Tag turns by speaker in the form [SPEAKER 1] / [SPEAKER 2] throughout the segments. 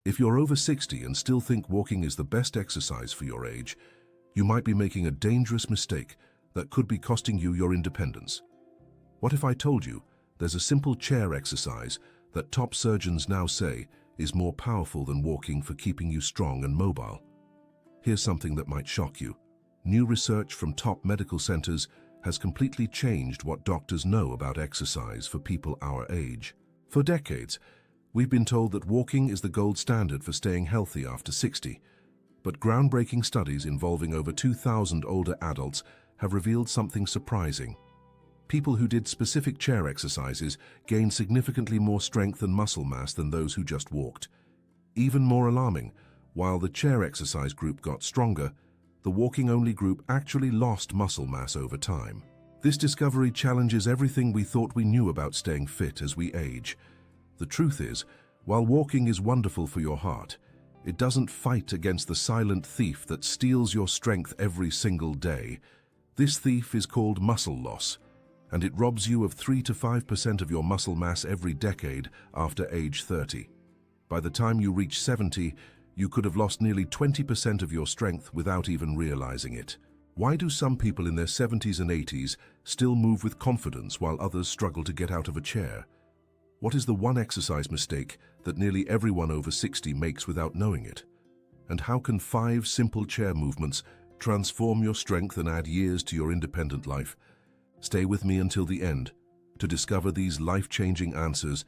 [SPEAKER 1] If you're over 60 and still think walking is the best exercise for your age, you might be making a dangerous mistake that could be costing you your independence. What if I told you there's a simple chair exercise that top surgeons now say is more powerful than walking for keeping you strong and mobile? Here's something that might shock you. New research from top medical centers has completely changed what doctors know about exercise for people our age. For decades, we've been told that walking is the gold standard for staying healthy after 60, but groundbreaking studies involving over 2,000 older adults have revealed something surprising. People who did specific chair exercises gained significantly more strength and muscle mass than those who just walked. Even more alarming, while the chair exercise group got stronger, the walking-only group actually lost muscle mass over time. This discovery challenges everything we thought we knew about staying fit as we age. The truth is, while walking is wonderful for your heart, it doesn't fight against the silent thief that steals your strength every single day. This thief is called muscle loss, and it robs you of 3 to 5% of your muscle mass every decade after age 30. By the time you reach 70, you could have lost nearly 20% of your strength without even realizing it. Why do some people in their 70s and 80s still move with confidence while others struggle to get out of a chair? What is the one exercise mistake that nearly everyone over 60 makes without knowing it? And how can 5 simple chair movements transform your strength and add years to your independent life? Stay with me until the end to discover these life-changing answers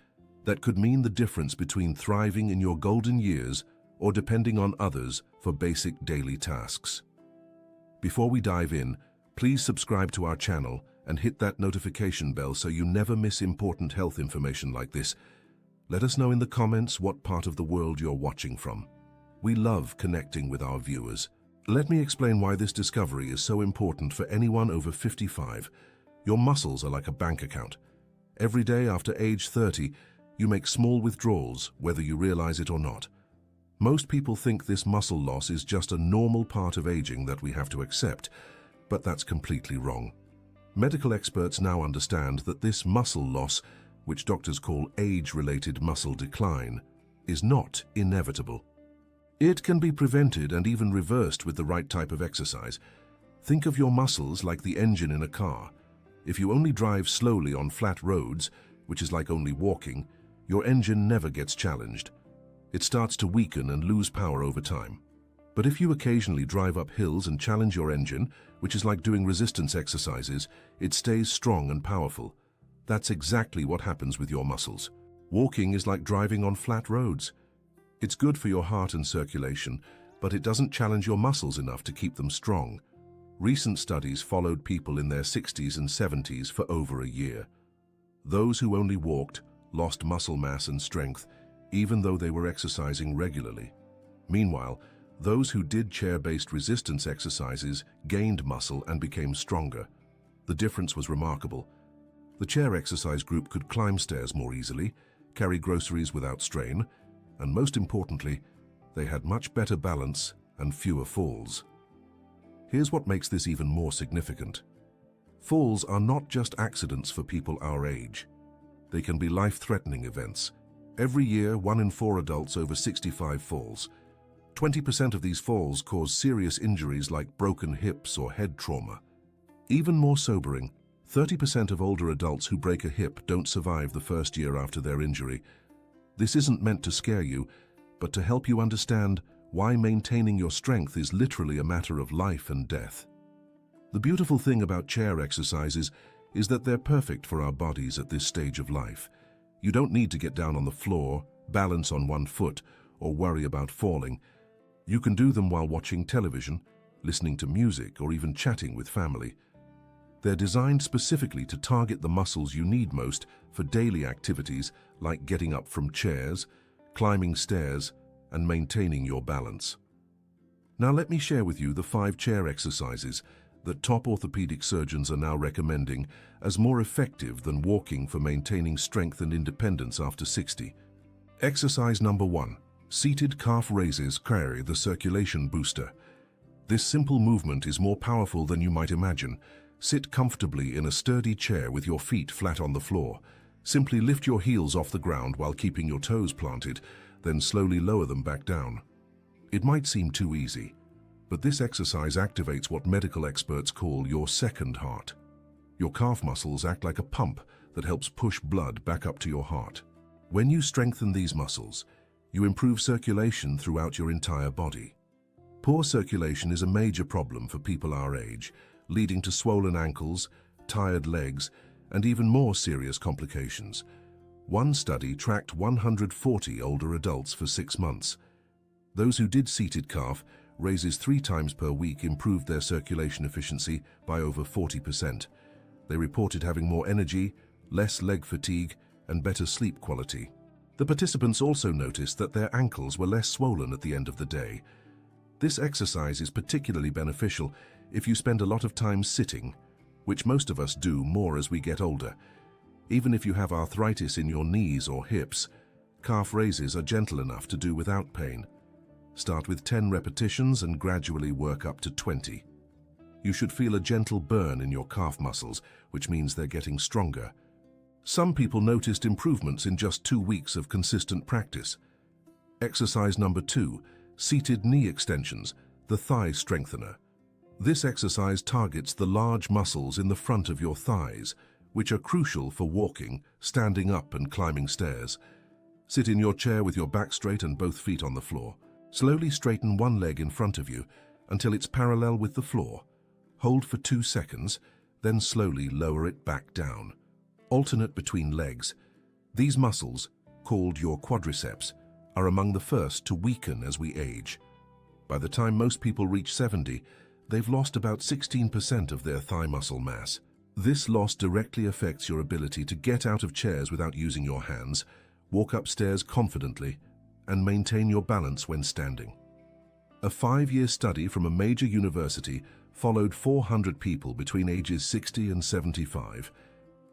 [SPEAKER 1] that could mean the difference between thriving in your golden years or depending on others for basic daily tasks. Before we dive in, please subscribe to our channel and hit that notification bell so you never miss important health information like this. Let us know in the comments what part of the world you're watching from. We love connecting with our viewers. Let me explain why this discovery is so important for anyone over 55. Your muscles are like a bank account. Every day after age 30, you make small withdrawals, whether you realize it or not. Most people think this muscle loss is just a normal part of aging that we have to accept, but that's completely wrong. Medical experts now understand that this muscle loss, which doctors call age-related muscle decline, is not inevitable. It can be prevented and even reversed with the right type of exercise. Think of your muscles like the engine in a car. If you only drive slowly on flat roads, which is like only walking, your engine never gets challenged. It starts to weaken and lose power over time. But if you occasionally drive up hills and challenge your engine, which is like doing resistance exercises, it stays strong and powerful. That's exactly what happens with your muscles. Walking is like driving on flat roads. It's good for your heart and circulation, but it doesn't challenge your muscles enough to keep them strong. Recent studies followed people in their 60s and 70s for over a year. Those who only walked lost muscle mass and strength, even though they were exercising regularly. Meanwhile, those who did chair-based resistance exercises gained muscle and became stronger. The difference was remarkable. The chair exercise group could climb stairs more easily, carry groceries without strain, and most importantly, they had much better balance and fewer falls. Here's what makes this even more significant. Falls are not just accidents for people our age. They can be life-threatening events. Every year, 1 in 4 adults over 65 falls. 20% of these falls cause serious injuries like broken hips or head trauma. Even more sobering, 30% of older adults who break a hip don't survive the first year after their injury. This isn't meant to scare you, but to help you understand why maintaining your strength is literally a matter of life and death. The beautiful thing about chair exercises is that they're perfect for our bodies at this stage of life. You don't need to get down on the floor, balance on one foot, or worry about falling. You can do them while watching television, listening to music, or even chatting with family. They're designed specifically to target the muscles you need most for daily activities like getting up from chairs, climbing stairs, and maintaining your balance. Now let me share with you the 5 chair exercises that top orthopedic surgeons are now recommending as more effective than walking for maintaining strength and independence after 60. Exercise number 1. Seated calf raises carry the circulation booster. This simple movement is more powerful than you might imagine. Sit comfortably in a sturdy chair with your feet flat on the floor. Simply lift your heels off the ground while keeping your toes planted. then slowly lower them back down. It might seem too easy, but this exercise activates what medical experts call your second heart. Your calf muscles act like a pump that helps push blood back up to your heart. When you strengthen these muscles, you improve circulation throughout your entire body. Poor circulation is a major problem for people our age, leading to swollen ankles, tired legs, and even more serious complications. One study tracked 140 older adults for 6 months. Those who did seated calf raises 3 times per week improved their circulation efficiency by over 40%. They reported having more energy, less leg fatigue, and better sleep quality. The participants also noticed that their ankles were less swollen at the end of the day. This exercise is particularly beneficial if you spend a lot of time sitting, which most of us do more as we get older. Even if you have arthritis in your knees or hips, calf raises are gentle enough to do without pain. Start with 10 repetitions and gradually work up to 20. You should feel a gentle burn in your calf muscles, which means they're getting stronger. Some people noticed improvements in just 2 weeks of consistent practice. Exercise number 2, seated knee extensions, the thigh strengthener. This exercise targets the large muscles in the front of your thighs, which are crucial for walking, standing up and climbing stairs. Sit in your chair with your back straight and both feet on the floor. Slowly straighten one leg in front of you until it's parallel with the floor. Hold for 2 seconds, then slowly lower it back down. Alternate between legs. These muscles, called your quadriceps, are among the first to weaken as we age. By the time most people reach 70, they've lost about 16% of their thigh muscle mass. This loss directly affects your ability to get out of chairs without using your hands, walk upstairs confidently, and maintain your balance when standing. A 5-year study from a major university followed 400 people between ages 60 and 75.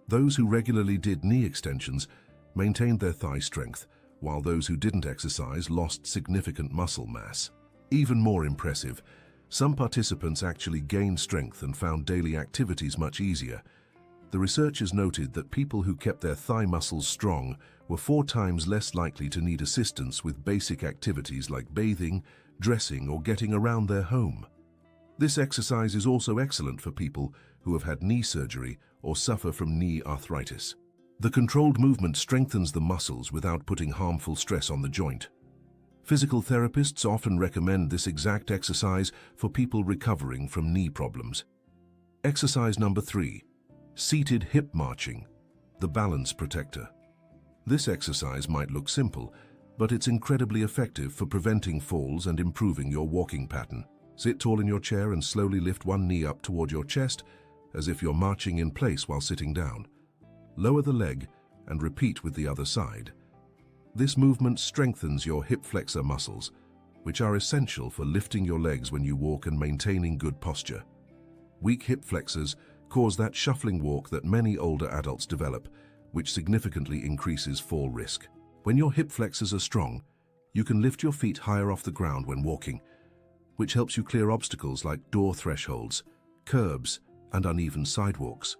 [SPEAKER 1] Those who regularly did knee extensions maintained their thigh strength, while those who didn't exercise lost significant muscle mass. Even more impressive, some participants actually gained strength and found daily activities much easier. The researchers noted that people who kept their thigh muscles strong were 4 times less likely to need assistance with basic activities like bathing, dressing, or getting around their home. This exercise is also excellent for people who have had knee surgery or suffer from knee arthritis. The controlled movement strengthens the muscles without putting harmful stress on the joint. Physical therapists often recommend this exact exercise for people recovering from knee problems. Exercise number 3, seated hip marching, the balance protector. This exercise might look simple, but it's incredibly effective for preventing falls and improving your walking pattern. Sit tall in your chair and slowly lift one knee up toward your chest as if you're marching in place while sitting down. Lower the leg and repeat with the other side. This movement strengthens your hip flexor muscles, which are essential for lifting your legs when you walk and maintaining good posture. Weak hip flexors cause that shuffling walk that many older adults develop, which significantly increases fall risk. When your hip flexors are strong, you can lift your feet higher off the ground when walking, which helps you clear obstacles like door thresholds, curbs, and uneven sidewalks.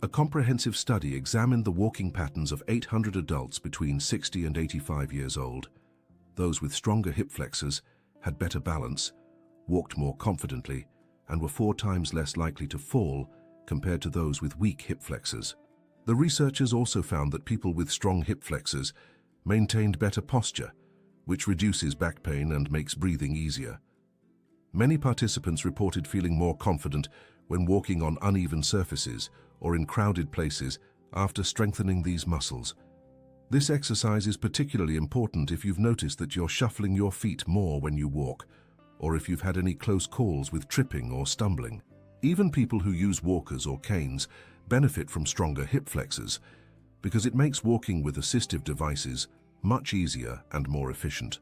[SPEAKER 1] A comprehensive study examined the walking patterns of 800 adults between 60 and 85 years old. Those with stronger hip flexors had better balance, walked more confidently, and were 4 times less likely to fall compared to those with weak hip flexors. The researchers also found that people with strong hip flexors maintained better posture, which reduces back pain and makes breathing easier. Many participants reported feeling more confident when walking on uneven surfaces or in crowded places after strengthening these muscles. This exercise is particularly important if you've noticed that you're shuffling your feet more when you walk, or if you've had any close calls with tripping or stumbling. Even people who use walkers or canes benefit from stronger hip flexors because it makes walking with assistive devices much easier and more efficient.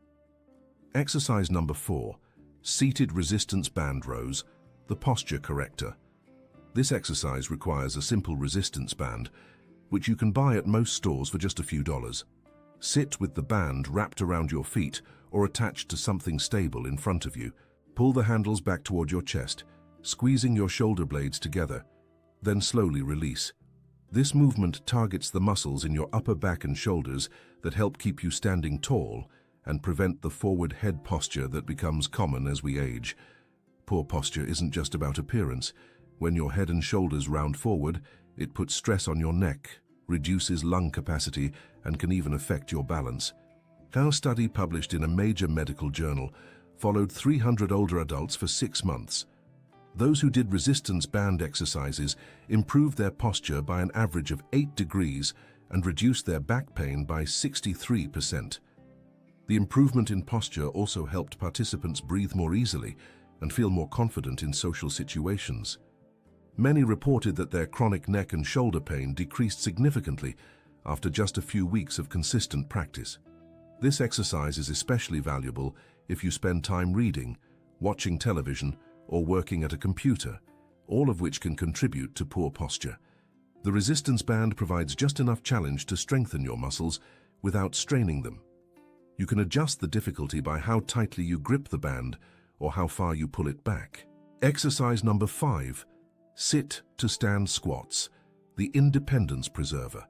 [SPEAKER 1] Exercise number 4, seated resistance band rows, the posture corrector. This exercise requires a simple resistance band, which you can buy at most stores for just a few dollars. Sit with the band wrapped around your feet or attached to something stable in front of you. Pull the handles back toward your chest, squeezing your shoulder blades together, then slowly release. This movement targets the muscles in your upper back and shoulders that help keep you standing tall and prevent the forward head posture that becomes common as we age. Poor posture isn't just about appearance. When your head and shoulders round forward, it puts stress on your neck, reduces lung capacity, and can even affect your balance. Our study, published in a major medical journal, followed 300 older adults for 6 months. Those who did resistance band exercises improved their posture by an average of 8 degrees and reduced their back pain by 63%. The improvement in posture also helped participants breathe more easily and feel more confident in social situations. Many reported that their chronic neck and shoulder pain decreased significantly after just a few weeks of consistent practice. This exercise is especially valuable if you spend time reading, watching television, or working at a computer, all of which can contribute to poor posture. The resistance band provides just enough challenge to strengthen your muscles without straining them. You can adjust the difficulty by how tightly you grip the band or how far you pull it back. Exercise number 5, sit to stand squats, the independence preserver.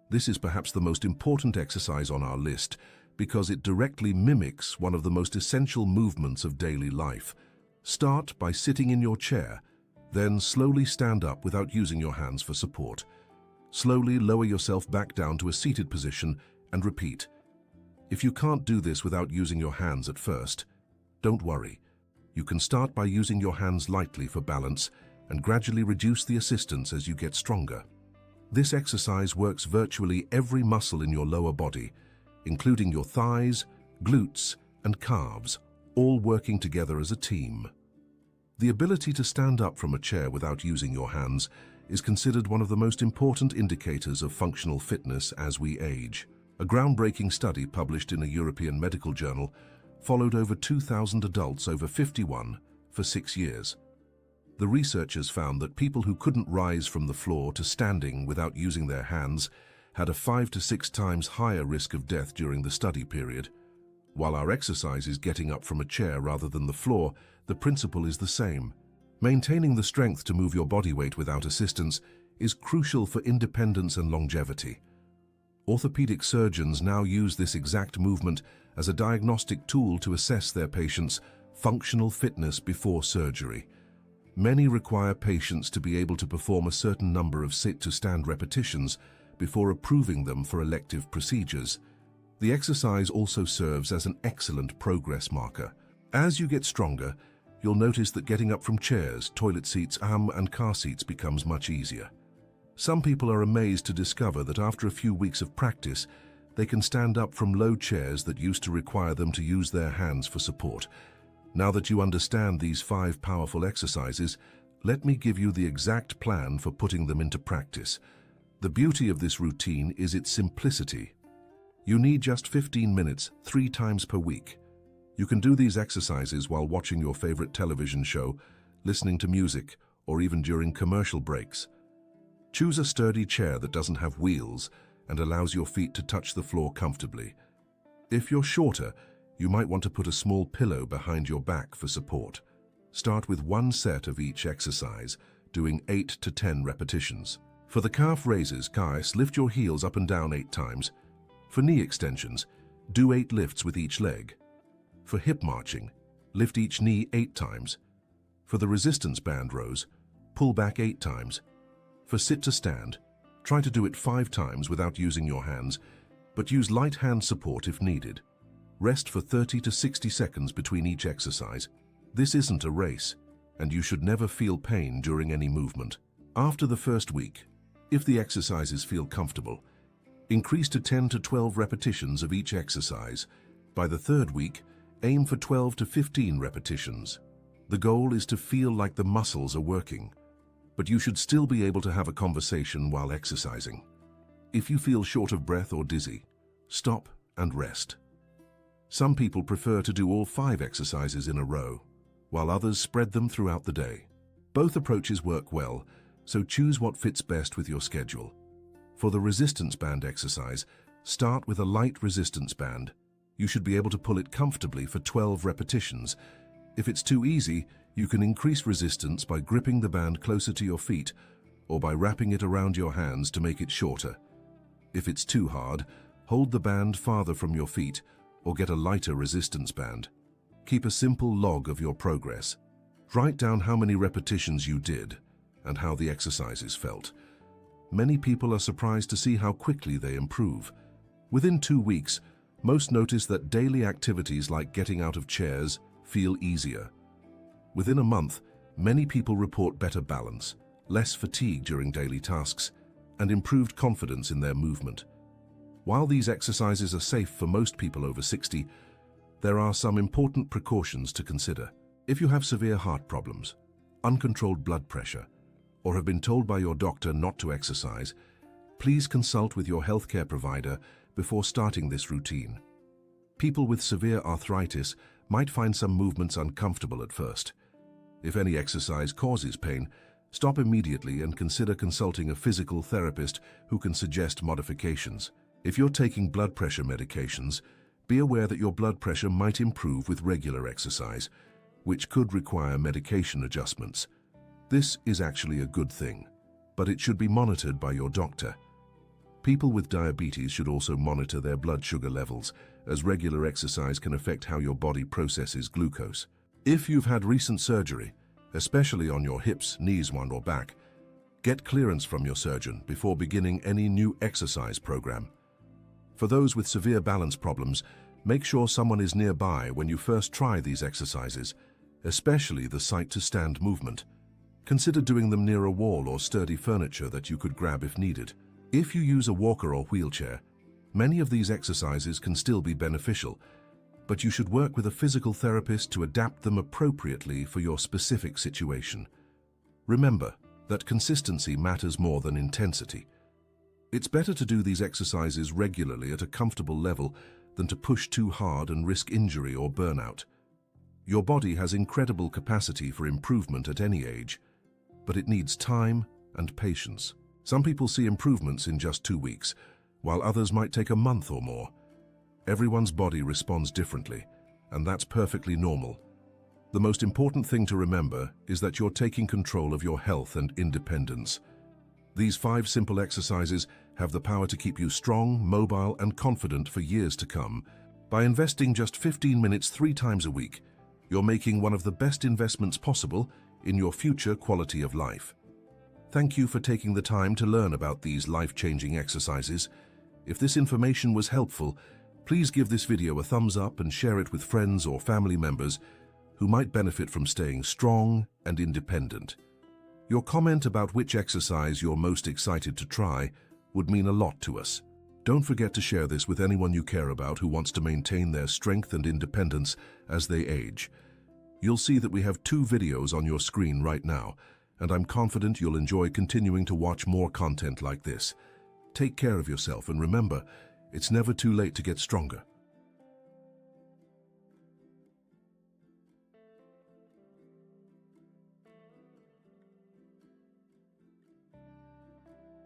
[SPEAKER 1] This is perhaps the most important exercise on our list because it directly mimics one of the most essential movements of daily life. Start by sitting in your chair, then slowly stand up without using your hands for support. Slowly lower yourself back down to a seated position and repeat. If you can't do this without using your hands at first, don't worry. You can start by using your hands lightly for balance and gradually reduce the assistance as you get stronger. This exercise works virtually every muscle in your lower body, including your thighs, glutes, and calves, all working together as a team. The ability to stand up from a chair without using your hands is considered one of the most important indicators of functional fitness as we age. A groundbreaking study published in a European medical journal followed over 2,000 adults over 51 for 6 years. The researchers found that people who couldn't rise from the floor to standing without using their hands had a 5 to 6 times higher risk of death during the study period. While our exercise is getting up from a chair rather than the floor, the principle is the same. Maintaining the strength to move your body weight without assistance is crucial for independence and longevity. Orthopedic surgeons now use this exact movement as a diagnostic tool to assess their patients' functional fitness before surgery. Many require patients to be able to perform a certain number of sit-to-stand repetitions before approving them for elective procedures. The exercise also serves as an excellent progress marker. As you get stronger, you'll notice that getting up from chairs, toilet seats, and car seats becomes much easier. Some people are amazed to discover that after a few weeks of practice, they can stand up from low chairs that used to require them to use their hands for support. Now that you understand these 5 powerful exercises, let me give you the exact plan for putting them into practice. The beauty of this routine is its simplicity. You need just 15 minutes, 3 times per week. You can do these exercises while watching your favorite television show, listening to music, or even during commercial breaks. Choose a sturdy chair that doesn't have wheels and allows your feet to touch the floor comfortably. If you're shorter, you might want to put a small pillow behind your back for support. Start with 1 set of each exercise, doing 8 to 10 repetitions. For the calf raises, lift your heels up and down 8 times. For knee extensions, do 8 lifts with each leg. For hip marching, lift each knee 8 times. For the resistance band rows, pull back 8 times. For sit to stand, try to do it 5 times without using your hands, but use light hand support if needed. Rest for 30 to 60 seconds between each exercise. This isn't a race, and you should never feel pain during any movement. After the first week, if the exercises feel comfortable, increase to 10 to 12 repetitions of each exercise. By the 3rd week, aim for 12 to 15 repetitions. The goal is to feel like the muscles are working, but you should still be able to have a conversation while exercising. If you feel short of breath or dizzy, stop and rest. Some people prefer to do all 5 exercises in a row, while others spread them throughout the day. Both approaches work well, so choose what fits best with your schedule. For the resistance band exercise, start with a light resistance band. You should be able to pull it comfortably for 12 repetitions. If it's too easy, you can increase resistance by gripping the band closer to your feet or by wrapping it around your hands to make it shorter. If it's too hard, hold the band farther from your feet or get a lighter resistance band. Keep a simple log of your progress. Write down how many repetitions you did and how the exercises felt. Many people are surprised to see how quickly they improve. Within 2 weeks, most notice that daily activities like getting out of chairs feel easier. Within a month, many people report better balance, less fatigue during daily tasks, and improved confidence in their movement. While these exercises are safe for most people over 60, there are some important precautions to consider. If you have severe heart problems, uncontrolled blood pressure, or have been told by your doctor not to exercise, please consult with your healthcare provider before starting this routine. People with severe arthritis might find some movements uncomfortable at first. If any exercise causes pain, stop immediately and consider consulting a physical therapist who can suggest modifications. If you're taking blood pressure medications, be aware that your blood pressure might improve with regular exercise, which could require medication adjustments. This is actually a good thing, but it should be monitored by your doctor. People with diabetes should also monitor their blood sugar levels, as regular exercise can affect how your body processes glucose. If you've had recent surgery, especially on your hips, knees, or back, get clearance from your surgeon before beginning any new exercise program. For those with severe balance problems, make sure someone is nearby when you first try these exercises, especially the sit-to-stand movement. Consider doing them near a wall or sturdy furniture that you could grab if needed. If you use a walker or wheelchair, many of these exercises can still be beneficial, but you should work with a physical therapist to adapt them appropriately for your specific situation. Remember that consistency matters more than intensity. It's better to do these exercises regularly at a comfortable level than to push too hard and risk injury or burnout. Your body has incredible capacity for improvement at any age, but it needs time and patience. Some people see improvements in just 2 weeks, while others might take a month or more. Everyone's body responds differently, and that's perfectly normal. The most important thing to remember is that you're taking control of your health and independence. These 5 simple exercises have the power to keep you strong, mobile, and confident for years to come. By investing just 15 minutes 3 times a week, you're making one of the best investments possible in your future quality of life. Thank you for taking the time to learn about these life-changing exercises. If this information was helpful, please give this video a thumbs up and share it with friends or family members who might benefit from staying strong and independent. Your comment about which exercise you're most excited to try would mean a lot to us. Don't forget to share this with anyone you care about who wants to maintain their strength and independence as they age. You'll see that we have 2 videos on your screen right now, and I'm confident you'll enjoy continuing to watch more content like this. Take care of yourself and remember, it's never too late to get stronger.